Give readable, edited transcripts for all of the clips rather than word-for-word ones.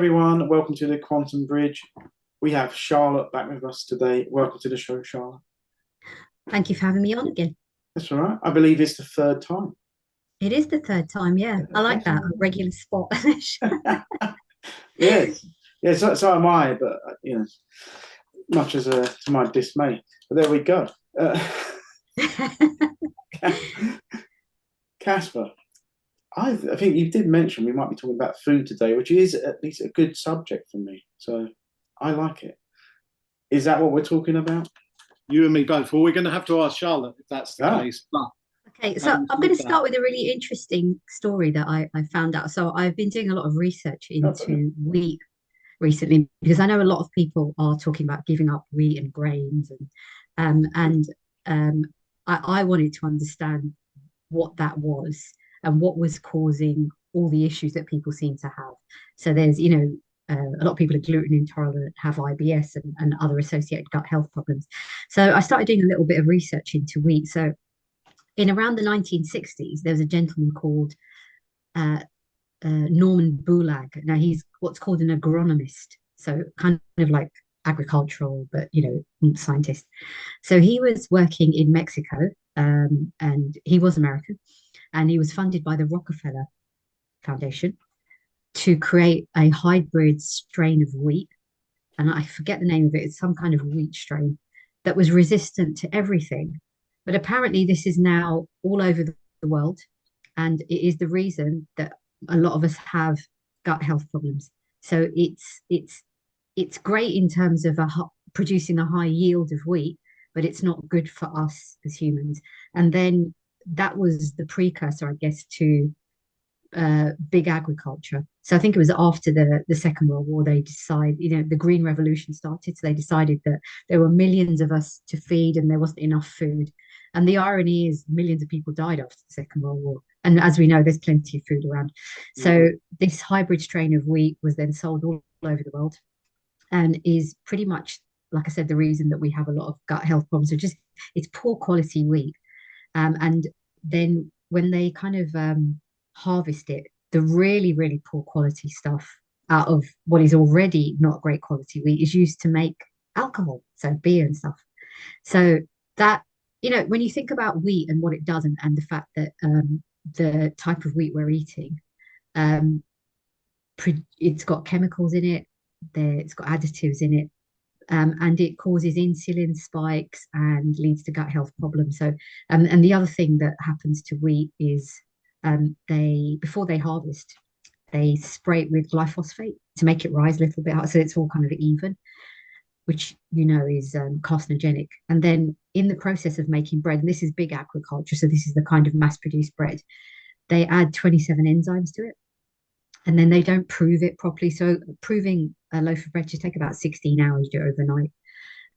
everyone. Welcome to the Quantum Bridge. We have Charlotte back with us today. Welcome to the show, Charlotte. Thank you for having me on again. That's all right. I believe it's the third time. It is the third time, yeah. I like that, a regular spot. Yes, yes. So am I, but much as to my dismay. But there we go. Casper, I think you did mention we might be talking about food today, which is at least a good subject for me. So I like it. Is that what we're talking about? You and me both. Well, we're going to have to ask Charlotte if that's the case. But Okay, so I'm going to start with a really interesting story that I found out. So I've been doing a lot of research into wheat recently because I know a lot of people are talking about giving up wheat and grains, and I wanted to understand what that was and what was causing all the issues that people seem to have. So there's, a lot of people are gluten intolerant, have IBS and other associated gut health problems. So I started doing a little bit of research into wheat. So in around the 1960s, there was a gentleman called uh, Norman Bulag. Now he's what's called an agronomist, so kind of like agricultural, but scientist. So he was working in Mexico, and he was American, and he was funded by the Rockefeller Foundation to create a hybrid strain of wheat. And I forget the name of it. It's some kind of wheat strain that was resistant to everything. But apparently, this is now all over the world, and it is the reason that a lot of us have gut health problems. So it's great in terms of producing a high yield of wheat, but it's not good for us as humans. And then that was the precursor, I guess, to big agriculture. So I think it was after the Second World War, they decided, the Green Revolution started. So they decided that there were millions of us to feed and there wasn't enough food. And the irony is millions of people died after the Second World War. And as we know, there's plenty of food around. So this hybrid strain of wheat was then sold all over the world and is pretty much, like I said, the reason that we have a lot of gut health problems. So just it's poor quality wheat. And then when they kind of harvest it, the really, really poor quality stuff out of what is already not great quality wheat is used to make alcohol, so beer and stuff. So that, when you think about wheat and what it does, and the fact that the type of wheat we're eating, um, it's got chemicals in it, it's got additives in it, and it causes insulin spikes and leads to gut health problems. So, and the other thing that happens to wheat is they before they harvest, they spray it with glyphosate to make it rise a little bit higher, so it's all kind of even, which is carcinogenic. And then in the process of making bread, and this is big agriculture, so this is the kind of mass-produced bread, they add 27 enzymes to it, and then they don't prove it properly. So proving a loaf of bread should take about 16 hours, do it overnight,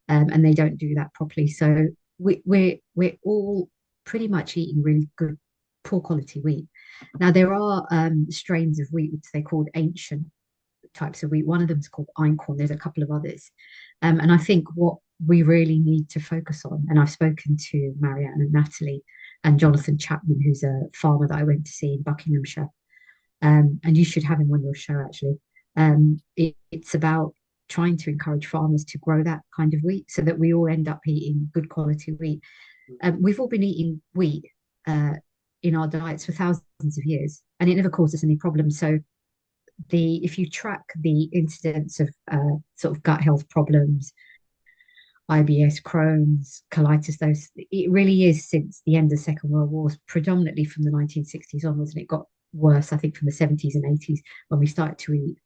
and they don't do that properly. So we're all pretty much eating really good, poor quality wheat. Now there are strains of wheat which they called ancient types of wheat. One of them is called einkorn. There's a couple of others, and I think what we really need to focus on, and I've spoken to Marianne and Natalie and Jonathan Chapman, who's a farmer that I went to see in Buckinghamshire, and you should have him on your show actually. It's about trying to encourage farmers to grow that kind of wheat so that we all end up eating good quality wheat. We've all been eating wheat in our diets for thousands of years, and it never caused us any problems. So if you track the incidence of sort of gut health problems, IBS, Crohn's, colitis, those, it really is since the end of the Second World War, predominantly from the 1960s onwards, and it got worse, I think, from the 70s and 80s when we started to eat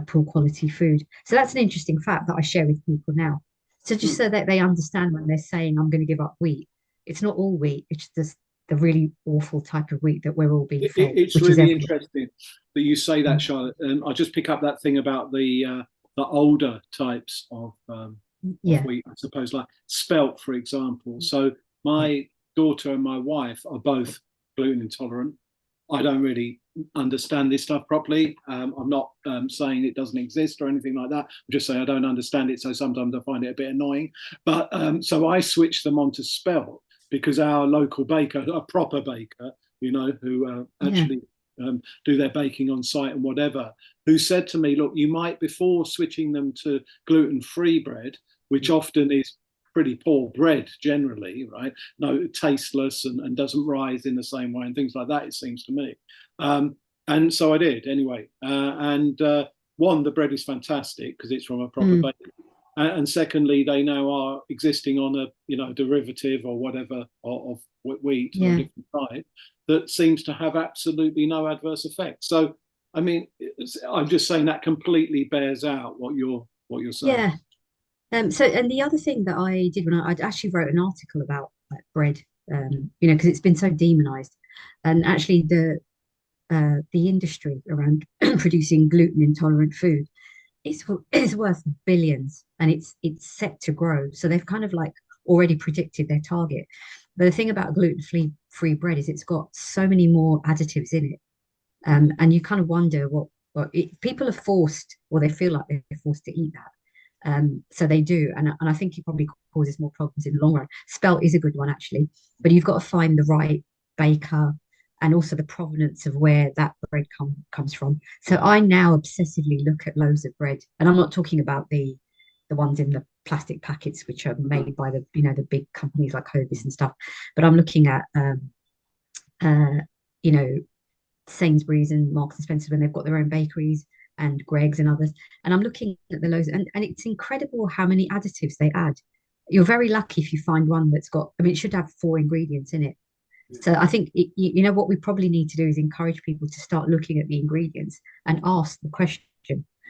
poor quality food. So that's an interesting fact that I share with people now. So just so that they understand when they're saying, I'm going to give up wheat, it's not all wheat, it's just the really awful type of wheat that we're all being fed. It's really interesting that you say that, Charlotte. I'll just pick up that thing about the older types of wheat, I suppose, like spelt, for example. So my daughter and my wife are both gluten intolerant. I don't really understand this stuff properly. I'm not saying it doesn't exist or anything like that. I'm just saying I don't understand it, so sometimes I find it a bit annoying. But so I switched them on to spelt because our local baker, a proper baker, who actually do their baking on site and whatever, who said to me, look, you might, before switching them to gluten-free bread, which often is pretty poor bread generally, right? No, tasteless and doesn't rise in the same way and things like that, it seems to me. And so I did anyway. One, the bread is fantastic because it's from a proper bakery. And secondly, they now are existing on a derivative or whatever of wheat of a different type that seems to have absolutely no adverse effects. So, I mean, I'm just saying that completely bears out what you're saying. Yeah. So, and the other thing that I did when I actually wrote an article about like bread, because it's been so demonized, and actually the industry around producing gluten intolerant food is worth billions, and it's set to grow. So they've kind of like already predicted their target. But the thing about gluten-free bread is it's got so many more additives in it, and you kind of wonder people are forced, or they feel like they're forced to eat that. So they do, and I think it probably causes more problems in the long run. Spelt is a good one actually, but you've got to find the right baker and also the provenance of where that bread comes from. So I now obsessively look at loaves of bread, and I'm not talking about the ones in the plastic packets which are made by the big companies like Hovis and stuff, but I'm looking at you know Sainsbury's and Marks and Spencer when they've got their own bakeries, and Greg's and others. And I'm looking at the loaves, and it's incredible how many additives they add. You're very lucky if you find one that's got, I mean, it should have 4 ingredients in it. So I think, what we probably need to do is encourage people to start looking at the ingredients and ask the question.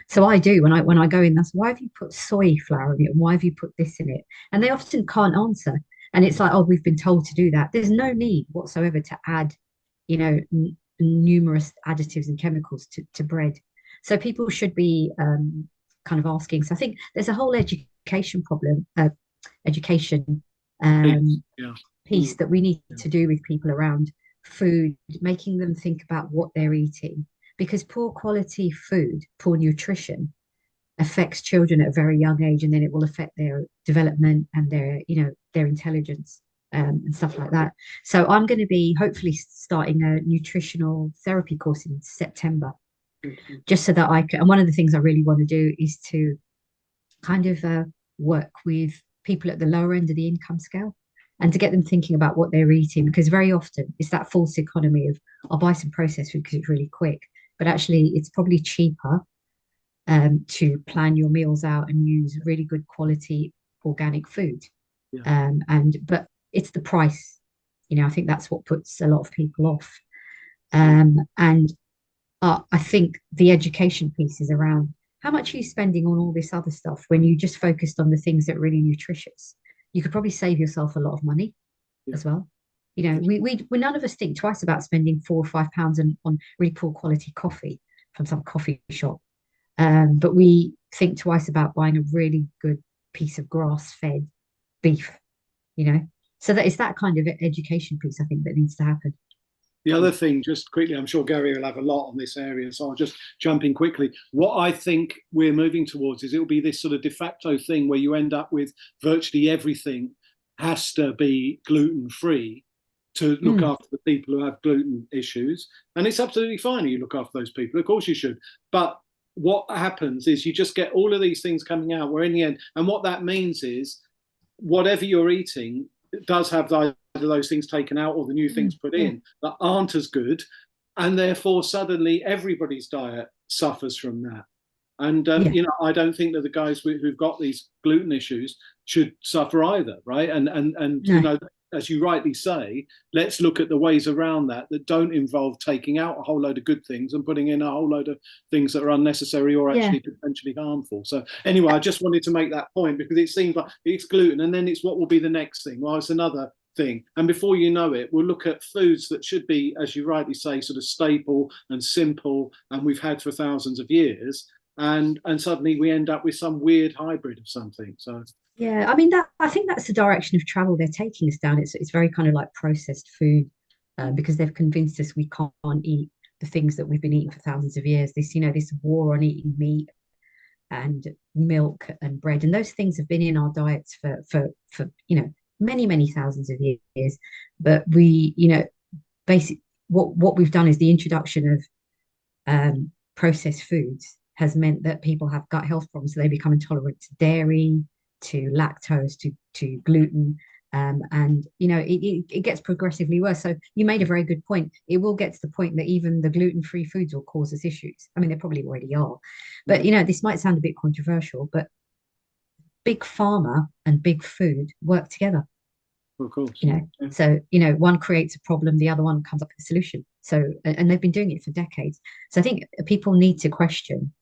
So I do when I go in, that's why have you put soy flour in it? Why have you put this in it? And they often can't answer. And it's like, oh, we've been told to do that. There's no need whatsoever to add, numerous additives and chemicals to bread. So people should be kind of asking. So I think there's a whole education problem, education piece that we need to do with people around food, making them think about what they're eating. Because poor quality food, poor nutrition affects children at a very young age, and then it will affect their development and their intelligence and stuff like that. So I'm going to be hopefully starting a nutritional therapy course in September, just so that I can. And one of the things I really want to do is to kind of work with people at the lower end of the income scale and to get them thinking about what they're eating, because very often it's that false economy of I'll buy some processed food because it's really quick, but actually it's probably cheaper to plan your meals out and use really good quality organic food. But it's the price, I think that's what puts a lot of people off. And I think the education piece is around how much are you spending on all this other stuff when you just focused on the things that are really nutritious. You could probably save yourself a lot of money as well. We none of us think twice about spending £4 or £5 on really poor quality coffee from some coffee shop. But we think twice about buying a really good piece of grass-fed beef, So that it's that kind of education piece, I think, that needs to happen. The other thing, just quickly, I'm sure Gary will have a lot on this area, so I'll just jump in quickly. What I think we're moving towards is it'll be this sort of de facto thing where you end up with virtually everything has to be gluten-free to look after the people who have gluten issues. And it's absolutely fine if you look after those people. Of course you should. But what happens is you just get all of these things coming out where in the end, and what that means is whatever you're eating does have those things taken out or the new things put in that aren't as good, and therefore suddenly everybody's diet suffers from that. And I don't think that the guys who've got these gluten issues should suffer either, right? And as you rightly say, let's look at the ways around that don't involve taking out a whole load of good things and putting in a whole load of things that are unnecessary or actually potentially harmful. So anyway, I just wanted to make that point because it seems like it's gluten, and then it's what will be the next thing. Well, it's another thing, and before you know it, we'll look at foods that should be, as you rightly say, sort of staple and simple, and we've had for thousands of years, and suddenly we end up with some weird hybrid of something. So yeah, I mean I think that's the direction of travel they're taking us down. It's very kind of like processed food, because they've convinced us we can't eat the things that we've been eating for thousands of years. This war on eating meat and milk and bread, and those things have been in our diets for many, many thousands of years. But we, basically what we've done is the introduction of processed foods has meant that people have gut health problems. So they become intolerant to dairy, to lactose, to gluten. And it gets progressively worse. So you made a very good point. It will get to the point that even the gluten-free foods will cause us issues. I mean, they probably already are. But this might sound a bit controversial, but big pharma and big food work together. Of course. So one creates a problem, the other one comes up with a solution. So, and they've been doing it for decades. So I think people need to question,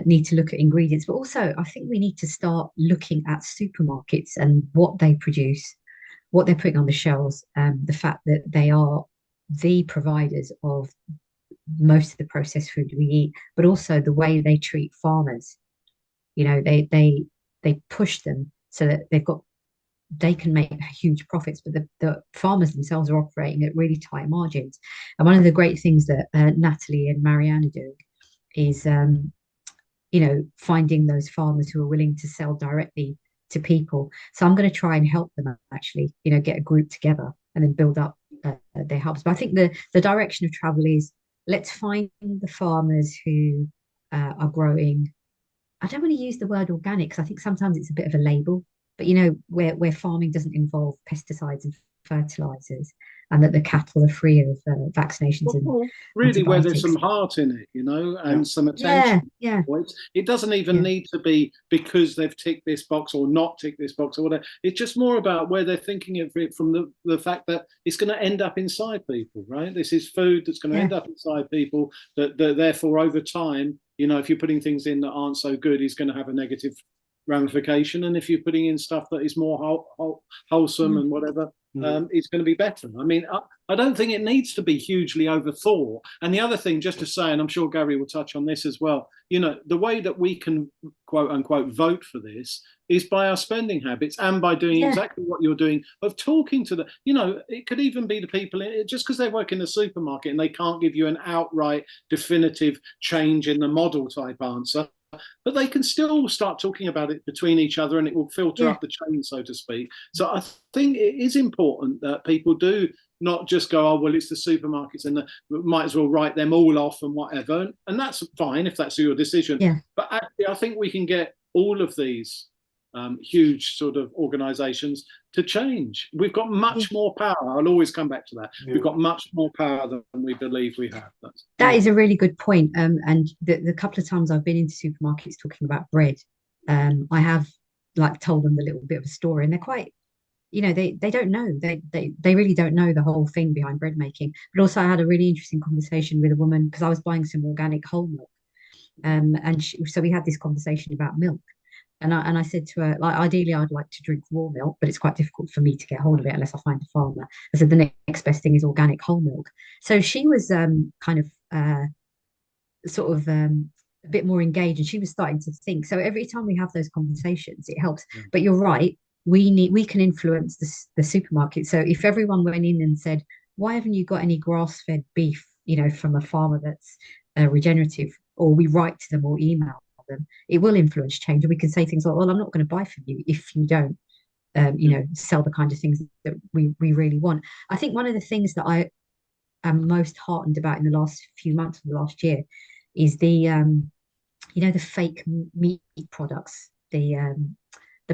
need to look at ingredients, but also I think we need to start looking at supermarkets and what they produce, what they're putting on the shelves, the fact that they are the providers of most of the processed food we eat, but also the way they treat farmers. They push them so that they can make huge profits, but the farmers themselves are operating at really tight margins. And one of the great things that Natalie and Marianne are doing is finding those farmers who are willing to sell directly to people. So I'm going to try and help them actually, get a group together and then build up their hubs. But I think the direction of travel is, let's find the farmers who are growing. I don't want to use the word organic because I think sometimes it's a bit of a label, but where farming doesn't involve pesticides and fertilizers, and that the cattle are free of vaccinations and really where there's some antibiotics. heart in it, and some attention. Yeah. It doesn't even need to be because they've ticked this box or not ticked this box or whatever. It's just more about where they're thinking of it from the fact that it's going to end up inside people, right? This is food that's going to end up inside people that therefore over time, if you're putting things in that aren't so good, is going to have a negative ramification. And if you're putting in stuff that is more wholesome and whatever, it's going to be better. I mean, I don't think it needs to be hugely overthought. And the other thing, just to say, and I'm sure Gary will touch on this as well, the way that we can, quote unquote, vote for this is by our spending habits and by doing exactly what you're doing, of talking to it could even be the people, just because they work in the supermarket and they can't give you an outright definitive change in the model type answer, but they can still start talking about it between each other and it will filter up the chain, so to speak. So I think it is important that people do not just go, oh, well, it's the supermarkets and might as well write them all off and whatever. And that's fine if that's your decision. Yeah. But actually, I think we can get all of these huge sort of organizations to change. We've got much more power. I'll always come back to that. We've got much more power than we believe we have. That is a really good point. And the couple of times I've been into supermarkets talking about bread, I have told them a little bit of a story, and they're quite, they don't know. They really don't know the whole thing behind bread making. But also I had a really interesting conversation with a woman because I was buying some organic whole milk. So we had this conversation about milk. And I said to her, ideally, I'd like to drink raw milk, but it's quite difficult for me to get hold of it unless I find a farmer. I said the next best thing is organic whole milk. So she was kind of a bit more engaged, and she was starting to think. So every time we have those conversations, it helps. But you're right, we can influence the supermarket. So if everyone went in and said, "Why haven't you got any grass-fed beef, from a farmer that's regenerative?" Or we write to them or email them, it will influence change. And we can say things like, well, I'm not going to buy from you if you don't sell the kind of things that we really want. I think one of the things that I am most heartened about in the last few months of the last year is the fake meat products, the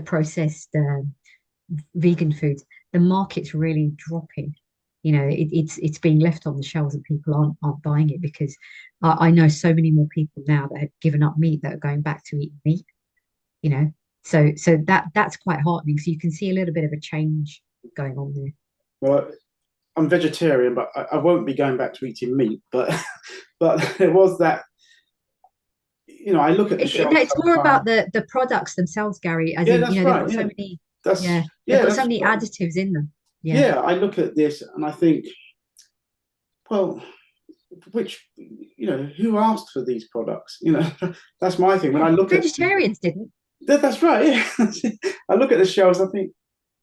processed vegan foods. The market's really dropping. It's being left on the shelves and people aren't buying it because I know so many more people now that have given up meat that are going back to eating meat. So that's quite heartening. So you can see a little bit of a change going on there. Well, I'm vegetarian, but I won't be going back to eating meat. But there was that. I look at the shelves. It's more about the products themselves, Gary. As in, that's they've right. got so many. They've got so many additives in them. Yeah, I look at this and I think, well, who asked for these products? That's my thing. When I look vegetarians didn't. That's right. Yeah, I look at the shelves. I think,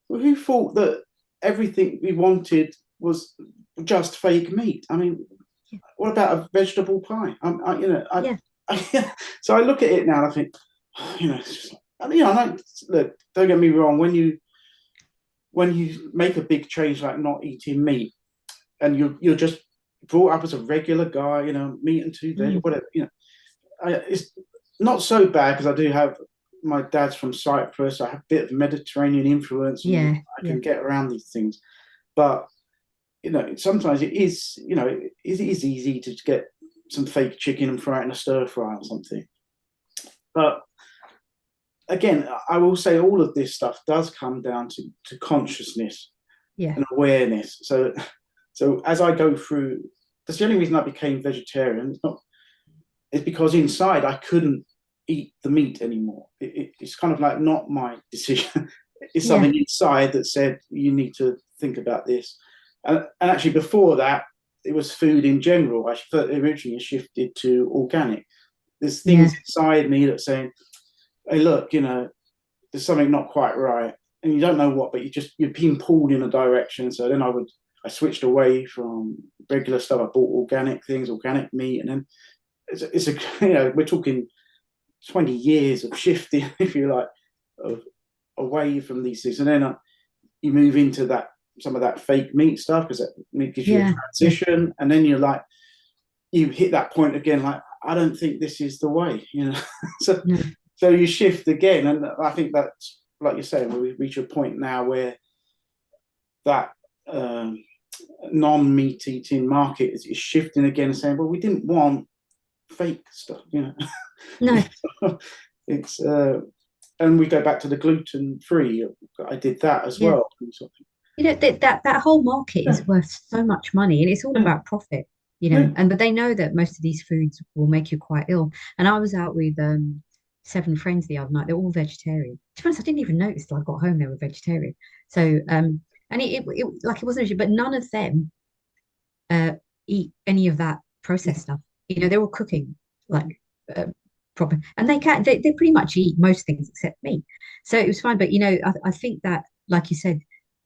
well, who thought that everything we wanted was just fake meat? I mean, what about a vegetable pie? So I look at it now and I think, look, don't get me wrong. When you make a big change like not eating meat, and you're just brought up as a regular guy, meat and two veg, Mm. whatever, it's not so bad because I do have my dad's from Cyprus. I have a bit of Mediterranean influence, and Yeah, I yeah, can get around these things. But sometimes it is, it is easy to get some fake chicken and fry it in a stir fry or something. But again, I will say all of this stuff does come down to consciousness yeah, and awareness. So as I go through, that's the only reason I became vegetarian. It's because inside I couldn't eat the meat anymore. It's kind of like not my decision. It's yeah, something inside that said you need to think about this. And actually, before that, it was food in general. I originally shifted to organic. There's yeah, things inside me that saying, "Hey, look, there's something not quite right," and you don't know what, but you're being pulled in a direction. So then I switched away from regular stuff. I bought organic things, organic meat, and then it's a we're talking 20 years of shifting, if you like, of away from these things, and then you move into that some of that fake meat stuff because it gives you a yeah, yeah, transition, and then you're like you hit that point again, like I don't think this is the way, so no, so you shift again, and I think that's like you're saying, we reach a point now where that non-meat eating market is shifting again, saying, well, we didn't want fake stuff, no. it's and we go back to the gluten free. I did that as Yeah. well. That whole market Yeah, is worth so much money, and it's all yeah, about profit, yeah. and but they know that most of these foods will make you quite ill. And I was out with seven friends the other night. They're all vegetarian. To be honest, I didn't even notice till I got home they were vegetarian. So and it like it wasn't an issue, but none of them uh eat any of that processed stuff. They're all cooking like proper, and they pretty much eat most things except meat. So it was fine. But I think that, like you said,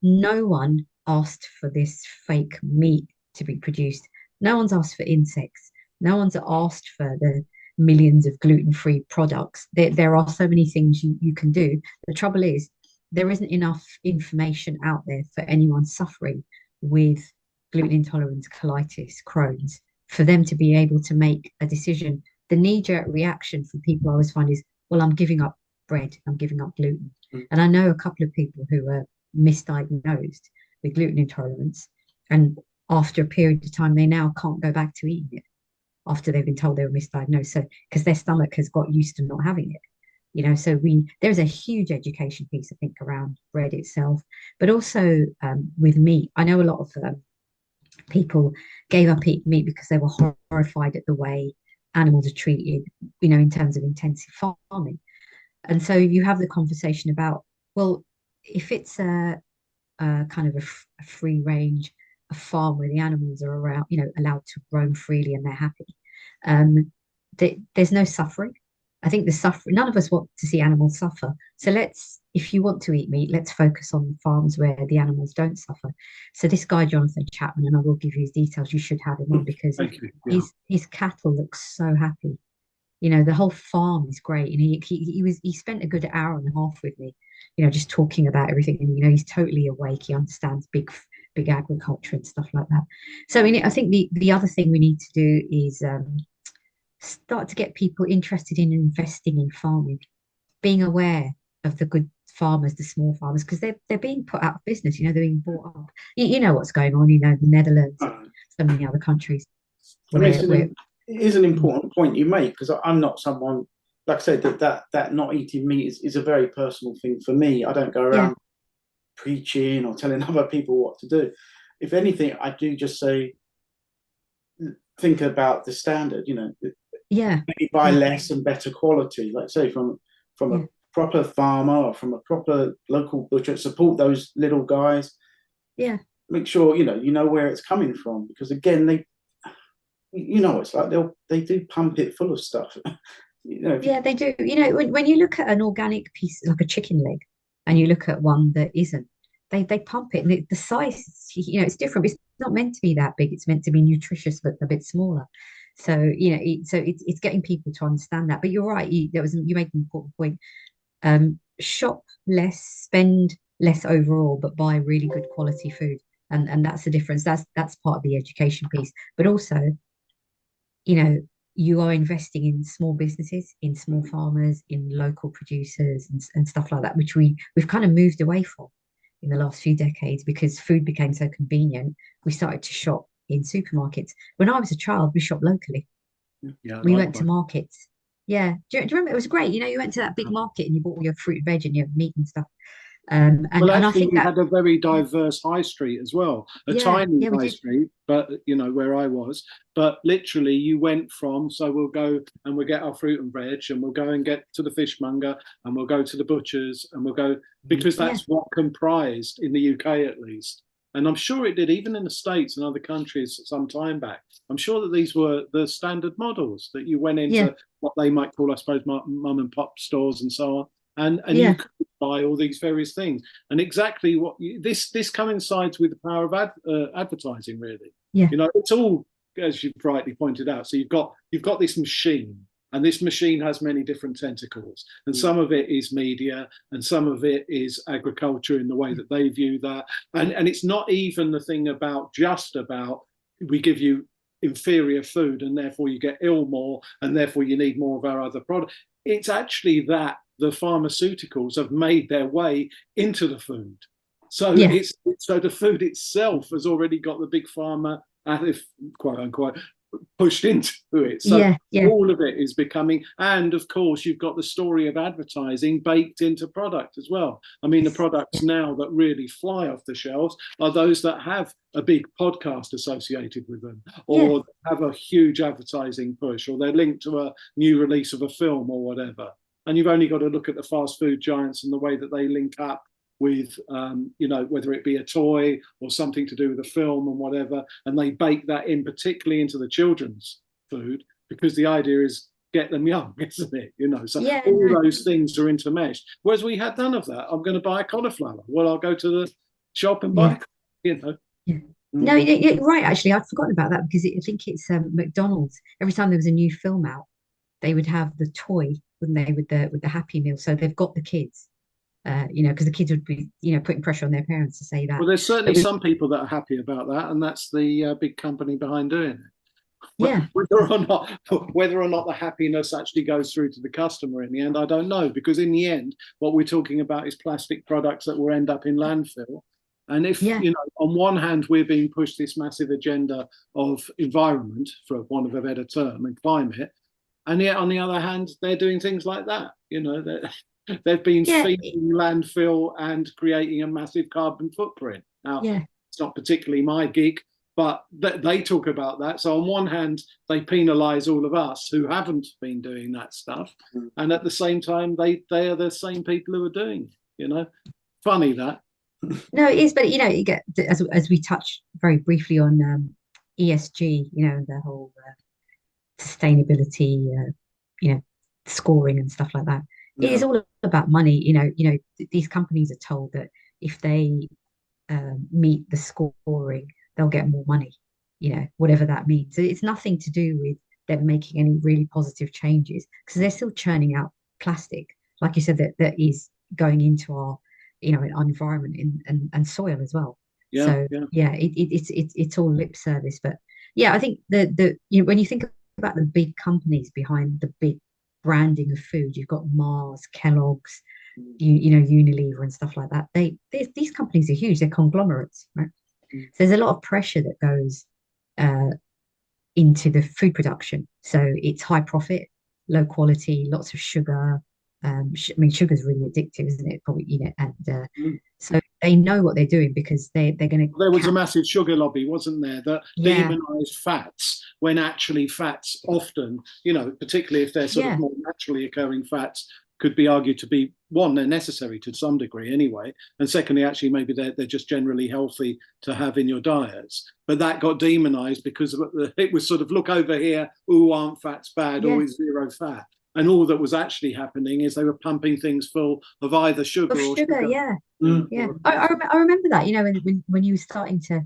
no one asked for this fake meat to be produced. No one's asked for insects. No one's asked for the millions of gluten-free products. There are so many things you can do. The trouble is, there isn't enough information out there for anyone suffering with gluten intolerance, colitis, Crohn's, for them to be able to make a decision. The knee-jerk reaction for people I always find is, well, I'm giving up bread, I'm giving up gluten. And I know a couple of people who are misdiagnosed with gluten intolerance, and after a period of time, they now can't go back to eating it after they've been told they were misdiagnosed. So because their stomach has got used to not having it. So there's a huge education piece, I think, around bread itself, but also with meat. I know a lot of people gave up eating meat because they were horrified at the way animals are treated, in terms of intensive farming. And so you have the conversation about, well, if it's a kind of a free range, a farm where the animals are around, allowed to roam freely and they're happy, there's no suffering. I think the suffering, none of us want to see animals suffer. So if you want to eat meat, let's focus on the farms where the animals don't suffer. So this guy, Jonathan Chapman, and I will give you his details, you should have him on because Thank you. Yeah. his cattle look so happy. The whole farm is great. And he spent a good hour and a half with me, just talking about everything. And he's totally awake. He understands big agriculture and stuff like that. So I think the other thing we need to do is start to get people interested in investing in farming, being aware of the good farmers, the small farmers, because they're being put out of business. They're being bought up. You know what's going on. The Netherlands and so many other countries I mean, where it is an important point you make because I'm not someone, like I said, that not eating meat is a very personal thing for me. I don't go yeah, around preaching or telling other people what to do. If anything, I do just say, think about the standard, yeah, maybe buy yeah, less and better quality, like say from a yeah, proper farmer or from a proper local butcher, support those little guys, yeah. make sure, you know where it's coming from because again, it's like they do pump it full of stuff. Yeah, they do. When you look at an organic piece, like a chicken leg, and you look at one that isn't, they pump it, and the size, it's different. It's not meant to be that big. It's meant to be nutritious, but a bit smaller. So it's getting people to understand that. But you're right. You make an important point. Shop less, spend less overall, but buy really good quality food. and that's the difference. That's part of the education piece, but also, you are investing in small businesses, in small farmers, in local producers, and stuff like that, which we've kind of moved away from in the last few decades because food became so convenient. We started to shop in supermarkets. When I was a child, we shopped locally. Yeah, We went to markets. Yeah. Do you remember? It was great. You went to that big market and you bought all your fruit, veg, and your meat and stuff. Well, And I actually, think we that, had a very diverse high street as well, a yeah, tiny yeah, we high did. street, but where I was. But literally, you went from, so we'll go and we'll get our fruit and veg, and we'll go and get to the fishmonger, and we'll go to the butchers, and we'll go, because Yeah, that's what comprised in the UK at least. And I'm sure it did even in the States and other countries some time back. I'm sure that these were the standard models that you went yeah, into what they might call, I suppose, mum and pop stores and so on. And you yeah, could buy all these various things. And exactly this coincides with the power of advertising, really. yeah, It's all, as you've rightly pointed out. So you've got this machine, and this machine has many different tentacles, and some of it is media, and some of it is agriculture in the way that they view that. And it's not even the thing about just about we give you inferior food and therefore you get ill more and therefore you need more of our other product. It's actually that the pharmaceuticals have made their way into the food. So yeah, so the food itself has already got the big pharma, if quote unquote, pushed into it. So yeah, yeah, all of it is becoming, and of course you've got the story of advertising baked into product as well. I mean, the yes, products yeah, now that really fly off the shelves are those that have a big podcast associated with them, yeah, or have a huge advertising push, or they're linked to a new release of a film or whatever. And you've only got to look at the fast food giants and the way that they link up with, whether it be a toy or something to do with a film and whatever, and they bake that in, particularly into the children's food, because the idea is get them young, isn't it? So yeah, all no, those things are intermeshed. Whereas we had none of that. I'm going to buy a cauliflower. Well, I'll go to the shop and yeah, buy, you know. yeah. No, you're right. Actually, I'd forgotten about that because I think it's McDonald's. Every time there was a new film out, they would have the toy, wouldn't they, with the Happy Meal. So they've got the kids, because the kids would be, putting pressure on their parents to say that. Well, there's certainly But we, some people that are happy about that, and that's the big company behind doing it. yeah, Whether or not the happiness actually goes through to the customer in the end, I don't know, because in the end, what we're talking about is plastic products that will end up in landfill. And if, yeah, on one hand, we're being pushed this massive agenda of environment, for want of a better term, and climate, and yet on the other hand, they're doing things like that. They've been yeah, feeding landfill and creating a massive carbon footprint. Now, yeah, it's not particularly my gig, but they talk about that. So on one hand, they penalise all of us who haven't been doing that stuff, and at the same time, they are the same people who are doing it. Funny that. no, it is. But you get as we touched very briefly on ESG, the whole sustainability, scoring and stuff like that. It is Yeah. all about money. These companies are told that if they meet the scoring, they'll get more money. Whatever that means. It's nothing to do with them making any really positive changes because they're still churning out plastic, like you said, that is going into our, our environment and soil as well. Yeah, So yeah. yeah, it's all lip service, but yeah, I think when you think about the big companies behind the big branding of food, you've got Mars, Kellogg's, Unilever and stuff like that. These companies are huge. They're conglomerates, right? So there's a lot of pressure that goes uh, into the food production. So it's high profit, low quality, lots of sugar. I mean, sugar's really addictive, isn't it? Probably, and so they know what they're doing because they're going to There was a massive sugar lobby, wasn't there, that yeah, demonized fats when actually fats often, particularly if they're sort yeah, of more naturally occurring fats, could be argued to be, one, they're necessary to some degree anyway, and secondly, actually, maybe they're just generally healthy to have in your diets. But that got demonized because it was sort of, look over here, ooh, aren't fats bad, yeah, or is zero fat? And all that was actually happening is they were pumping things full of either sugar of or sugar, sugar. yeah, Mm. yeah. I remember that, when you were starting to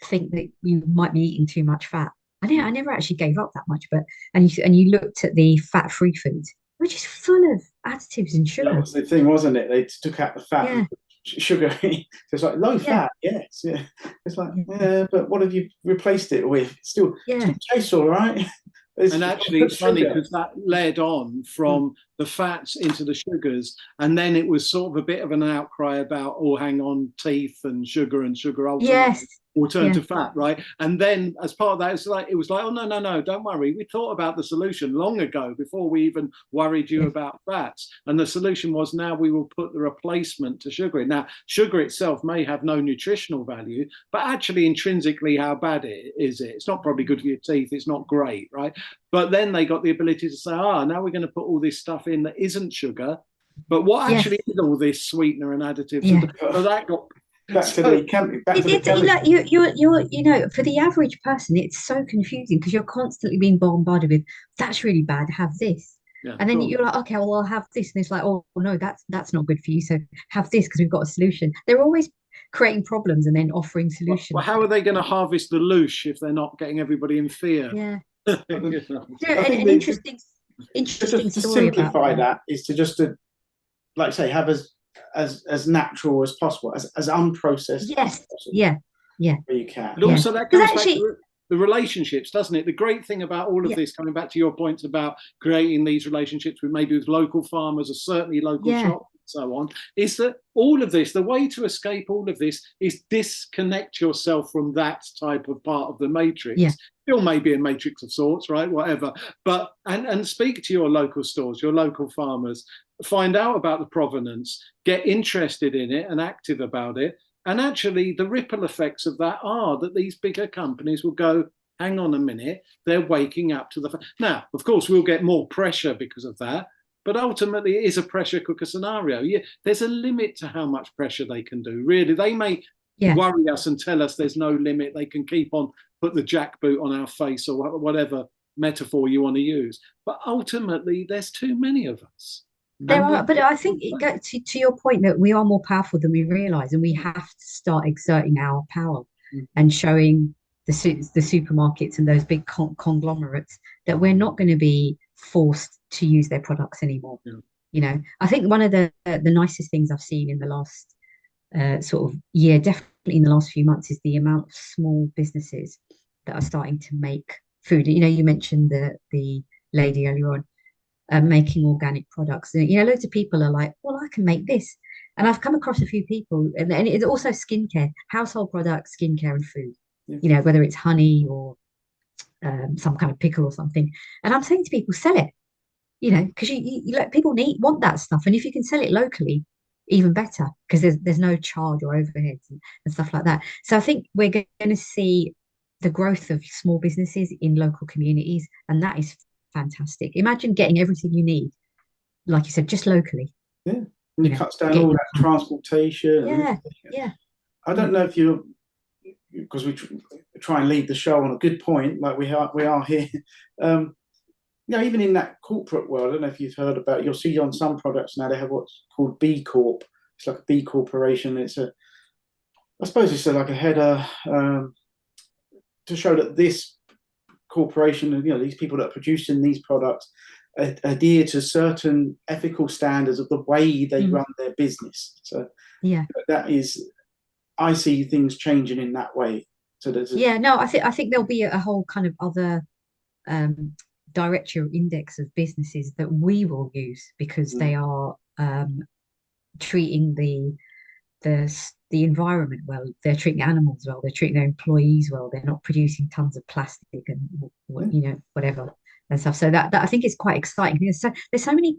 think that you might be eating too much fat. I never actually gave up that much, but and you looked at the fat-free foods, which is full of additives and That sugar. was the thing, wasn't it? They took out the fat Yeah, and sugary. It's like low fat, yes, yeah. It's like, yeah, but what have you replaced it with? It still tastes all right. And actually, it's funny because that led on from the fats into the sugars, and then it was sort of a bit of an outcry about, oh, hang on, teeth and sugar ultimately will turn to fat, right? And then as part of that, it was like, oh, no, don't worry. We thought about the solution long ago before we even worried you about fats. And the solution was, now we will put the replacement to sugar in. Now, sugar itself may have no nutritional value, but actually intrinsically, how bad is it? It's not probably good for your teeth. It's not great, right? But then they got the ability to say, now we're going to put all this stuff in that isn't sugar. But what actually is all this sweetener and additives? So that got back to the you know, for the average person, it's so confusing because you're constantly being bombarded with, that's really bad, have this. And then you're like, okay, well, I'll have this. And it's like, oh no, that's not good for you. So have this because we've got a solution. They're always creating problems and then offering solutions. Well, how are they going to harvest the loosh if they're not getting everybody in fear? An interesting story to simplify about that is to just like say, have as natural as possible, as unprocessed as possible. Where you can. But also that goes back to the relationships, doesn't it? The great thing about all of this, coming back to your points about creating these relationships with maybe with local farmers or certainly local shops and so on, is that all of this, the way to escape all of this is disconnect yourself from that type of part of the matrix. Still maybe a matrix of sorts, right? Whatever. But and speak to your local stores, your local farmers, find out about the provenance, get interested in it and active about it. And actually, the ripple effects of that are that these bigger companies will go, hang on a minute, they're waking up to the fact. Now, of course, we'll get more pressure because of that, but ultimately it is a pressure cooker scenario. There's a limit to how much pressure they can do, really. They may worry us and tell us there's no limit. They can keep on, put the jackboot on our face or whatever metaphor you want to use. But ultimately, there's too many of us. There are, but I think it goes to your point that we are more powerful than we realize, and we have to start exerting our power and showing the supermarkets and those big conglomerates that we're not going to be forced to use their products anymore. You know, I think one of the nicest things I've seen in the last sort of year, definitely in the last few months, is the amount of small businesses that are starting to make food. You know, you mentioned the lady earlier on. Making organic products, and you know, loads of people are like, well, I can make this, and I've come across a few people, and it's also skincare, household products, skincare, and food. You know, whether it's honey or some kind of pickle or something. And I'm saying to people, sell it. You know, because you let people want that stuff, and if you can sell it locally, even better, because there's no charge or overheads and stuff like that. So I think we're going to see the growth of small businesses in local communities, and that is fantastic. Imagine getting everything you need, like you said, just locally. And it cuts down all that transportation. I don't know if you, because we try and lead the show on a good point, like we are here. You know, even in that corporate world, I don't know if you've heard about. You'll see on some products now they have what's called B Corp. It's like a B corporation. I suppose it's like a header to show that this corporation, you know, these people that are producing these products adhere to certain ethical standards of the way they run their business. So that is, I see things changing in that way. So there's I think there'll be a whole kind of other directory index of businesses that we will use because they are treating the environment well, they're treating animals well, they're treating their employees well, they're not producing tons of plastic and you know, whatever and stuff. So that I think is quite exciting. There's so many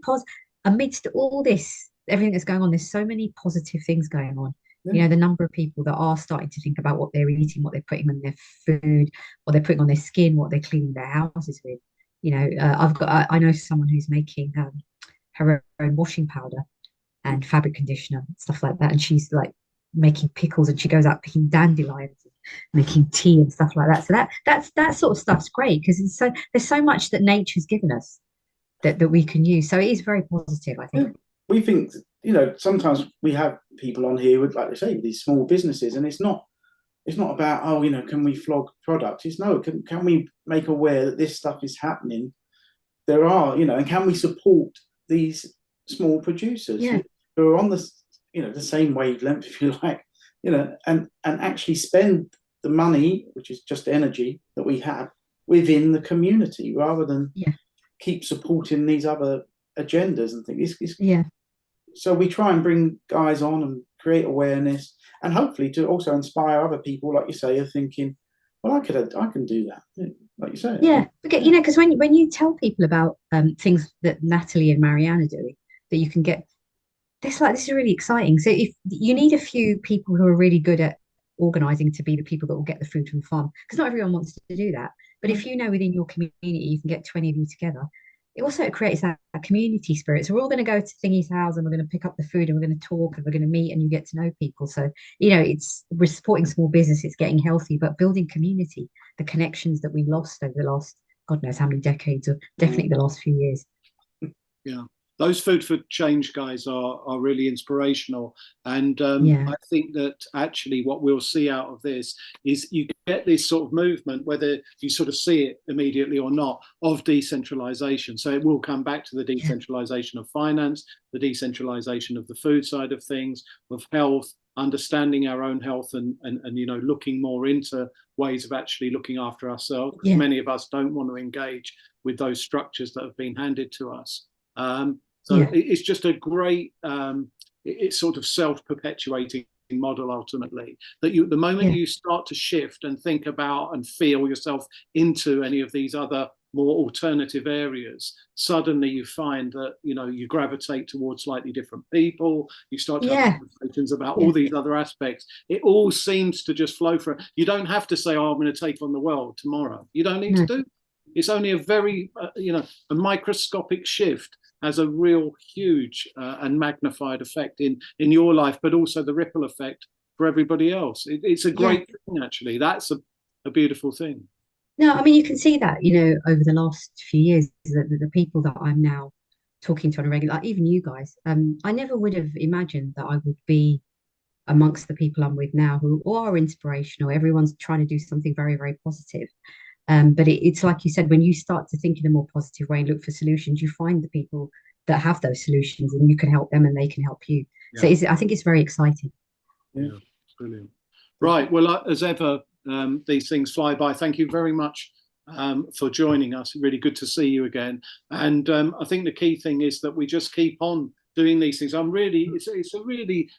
amidst all this, everything that's going on, there's so many positive things going on. You know, the number of people that are starting to think about what they're eating, what they're putting on their food, what they're putting on their skin, what they're cleaning their houses with. You know, I know someone who's making her own washing powder and fabric conditioner, stuff like that, and she's like making pickles, and she goes out picking dandelions and making tea and stuff like that. So that sort of stuff's great because there's so much that nature's given us that we can use. So it is very positive, I think. We think, you know, sometimes we have people on here with, like I say, with these small businesses, and it's not about, oh, you know, can we flog products? It's no, can we make aware that this stuff is happening? There are, you know, and can we support these small producers who are on the the same wavelength, if you like, and actually spend the money, which is just energy that we have, within the community, rather than keep supporting these other agendas and things. So we try and bring guys on and create awareness, and hopefully to also inspire other people, like you say, are thinking, well, I can do that, like you say. Because when you tell people about things that Natalie and Marianne are doing, that you can get this is really exciting. So if you need a few people who are really good at organizing to be the people that will get the food from the farm, because not everyone wants to do that. But if you know within your community you can get 20 of you together, it also creates that community spirit. So we're all going to go to Thingy's house and we're going to pick up the food and we're going to talk and we're going to meet and you get to know people. So, we're supporting small businesses getting healthy, but building community, the connections that we lost over the last, God knows how many decades, or definitely the last few years. Yeah. Those Food for Change guys are really inspirational. And I think that actually what we'll see out of this is you get this sort of movement, whether you sort of see it immediately or not, of decentralization. So it will come back to the decentralization of finance, the decentralization of the food side of things, of health, understanding our own health and looking more into ways of actually looking after ourselves. Because many of us don't want to engage with those structures that have been handed to us. It's just a great, it's sort of self-perpetuating model ultimately, that the moment you start to shift and think about and feel yourself into any of these other more alternative areas, suddenly you find that, you gravitate towards slightly different people, you start to have conversations about all these other aspects. It all seems to just flow from, you don't have to say, oh, I'm going to take on the world tomorrow. You don't need to do. It's only a very, a microscopic shift has a real huge and magnified effect in your life, but also the ripple effect for everybody else. It's a great thing, actually. That's a beautiful thing. No, I mean, you can see that, over the last few years, the people that I'm now talking to on a regular, like even you guys, I never would have imagined that I would be amongst the people I'm with now who are inspirational. Everyone's trying to do something very, very positive. But it's like you said, when you start to think in a more positive way and look for solutions, you find the people that have those solutions and you can help them and they can help you. So I think it's very exciting. Yeah, brilliant. Right. Well, as ever, these things fly by. Thank you very much for joining us. Really good to see you again. And I think the key thing is that we just keep on doing these things. It's a really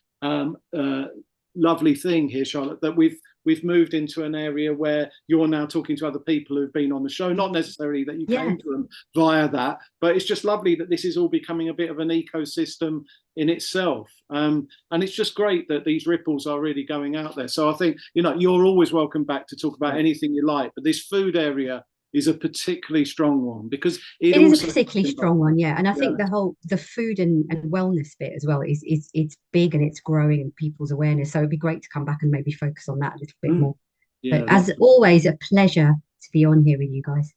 lovely thing here, Charlotte, that we've moved into an area where you're now talking to other people who've been on the show, not necessarily that you came to them via that, but it's just lovely that this is all becoming a bit of an ecosystem in itself. And it's just great that these ripples are really going out there. So I think, you're always welcome back to talk about anything you like, but this food area is a particularly strong one because it is a particularly strong one, and I think the food and wellness bit as well is it's big and it's growing in people's awareness. So it'd be great to come back and maybe focus on that a little bit more. But as always, a pleasure to be on here with you guys.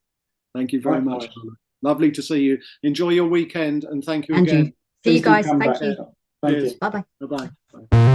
Thank you very much. Lovely to see you. Enjoy your weekend and thank you and again. See you guys. Thank you. Thank you. Bye-bye. Bye-bye.